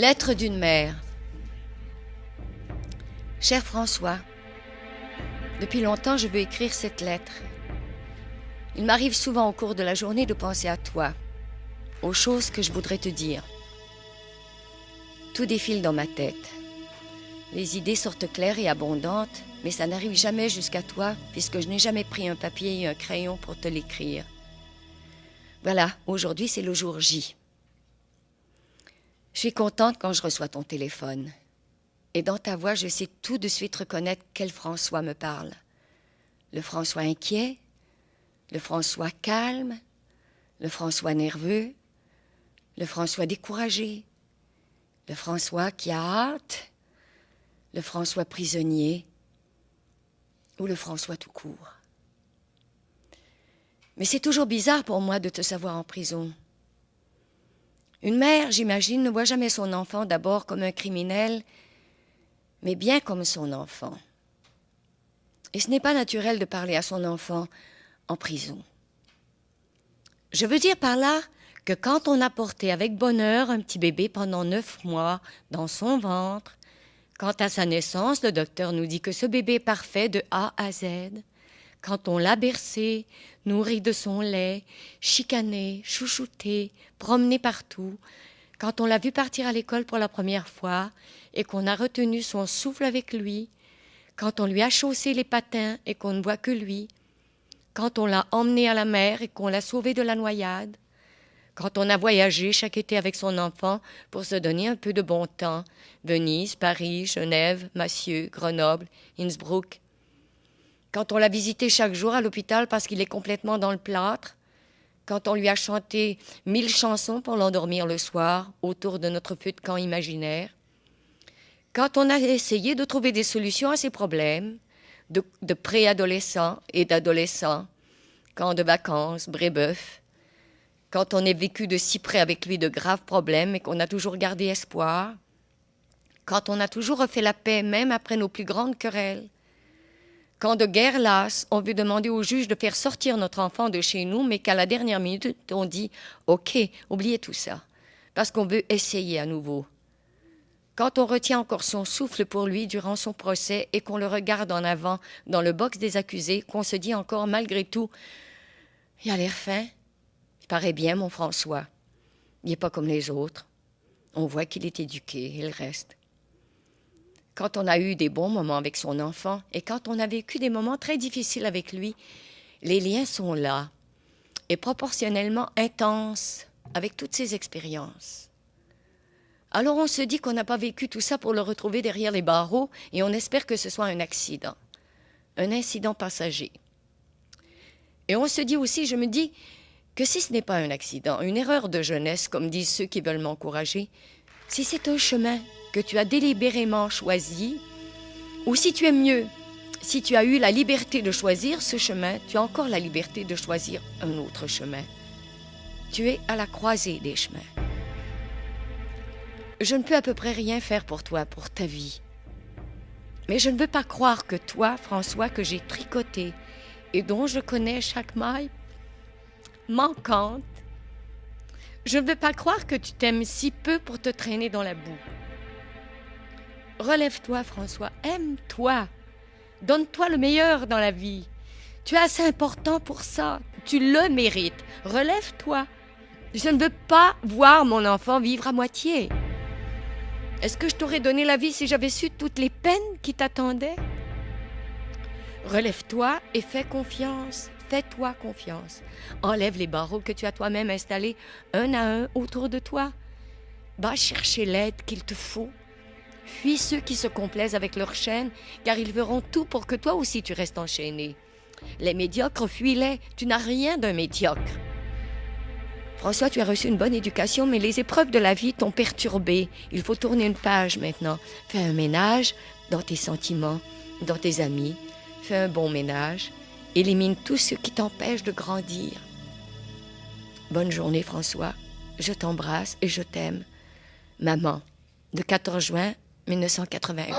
Lettre d'une mère. Cher François, depuis longtemps je veux écrire cette lettre. Il m'arrive souvent au cours de la journée de penser à toi, aux choses que je voudrais te dire. Tout défile dans ma tête. Les idées sortent claires et abondantes, mais ça n'arrive jamais jusqu'à toi puisque je n'ai jamais pris un papier et un crayon pour te l'écrire. Voilà, aujourd'hui c'est le jour J. Je suis contente quand je reçois ton téléphone. Et dans ta voix, je sais tout de suite reconnaître quel François me parle. Le François inquiet, le François calme, le François nerveux, le François découragé, le François qui a hâte, le François prisonnier ou le François tout court. Mais c'est toujours bizarre pour moi de te savoir en prison. Une mère, j'imagine, ne voit jamais son enfant d'abord comme un criminel, mais bien comme son enfant. Et ce n'est pas naturel de parler à son enfant en prison. Je veux dire par là que quand on a porté avec bonheur un petit bébé pendant 9 mois dans son ventre, quand à sa naissance, le docteur nous dit que ce bébé est parfait de A à Z, quand on l'a bercé, nourri de son lait, chicané, chouchouté, promené partout, quand on l'a vu partir à l'école pour la première fois et qu'on a retenu son souffle avec lui, quand on lui a chaussé les patins et qu'on ne voit que lui, quand on l'a emmené à la mer et qu'on l'a sauvé de la noyade, quand on a voyagé chaque été avec son enfant pour se donner un peu de bon temps, Venise, Paris, Genève, Massieu, Grenoble, Innsbruck, quand on l'a visité chaque jour à l'hôpital parce qu'il est complètement dans le plâtre, quand on lui a chanté 1000 chansons pour l'endormir le soir autour de notre feu de camp imaginaire, quand on a essayé de trouver des solutions à ses problèmes, de préadolescents et d'adolescents, camps de vacances, Brébeuf, quand on a vécu de si près avec lui de graves problèmes et qu'on a toujours gardé espoir, quand on a toujours refait la paix même après nos plus grandes querelles, quand de guerre lasse, on veut demander au juge de faire sortir notre enfant de chez nous, mais qu'à la dernière minute, on dit « OK, oubliez tout ça », parce qu'on veut essayer à nouveau. Quand on retient encore son souffle pour lui durant son procès et qu'on le regarde en avant dans le box des accusés, qu'on se dit encore malgré tout « Il a l'air fin, il paraît bien mon François, il n'est pas comme les autres, on voit qu'il est éduqué et le reste ». Quand on a eu des bons moments avec son enfant et quand on a vécu des moments très difficiles avec lui, les liens sont là et proportionnellement intenses avec toutes ces expériences. Alors on se dit qu'on n'a pas vécu tout ça pour le retrouver derrière les barreaux et on espère que ce soit un incident passager. Et on se dit aussi, je me dis, que si ce n'est pas un accident, une erreur de jeunesse, comme disent ceux qui veulent m'encourager, si c'est un chemin que tu as délibérément choisi, ou si tu es mieux, si tu as eu la liberté de choisir ce chemin, tu as encore la liberté de choisir un autre chemin. Tu es à la croisée des chemins. Je ne peux à peu près rien faire pour toi, pour ta vie. Mais je ne veux pas croire que toi, François, que j'ai tricoté et dont je connais chaque maille manquante, je ne veux pas croire que tu t'aimes si peu pour te traîner dans la boue. Relève-toi, François, aime-toi. Donne-toi le meilleur dans la vie. Tu es assez important pour ça. Tu le mérites. Relève-toi. Je ne veux pas voir mon enfant vivre à moitié. Est-ce que je t'aurais donné la vie si j'avais su toutes les peines qui t'attendaient? Relève-toi et fais confiance. Fais-toi confiance. Enlève les barreaux que tu as toi-même installés un à un autour de toi. Va chercher l'aide qu'il te faut. Fuis ceux qui se complaisent avec leurs chaînes, car ils feront tout pour que toi aussi tu restes enchaîné. Les médiocres, fuis-les. Tu n'as rien d'un médiocre. François, tu as reçu une bonne éducation, mais les épreuves de la vie t'ont perturbé. Il faut tourner une page maintenant. Fais un ménage dans tes sentiments, dans tes amis. Fais un bon ménage. Élimine tout ce qui t'empêche de grandir. Bonne journée, François. Je t'embrasse et je t'aime. Maman, de 14 juin 1988.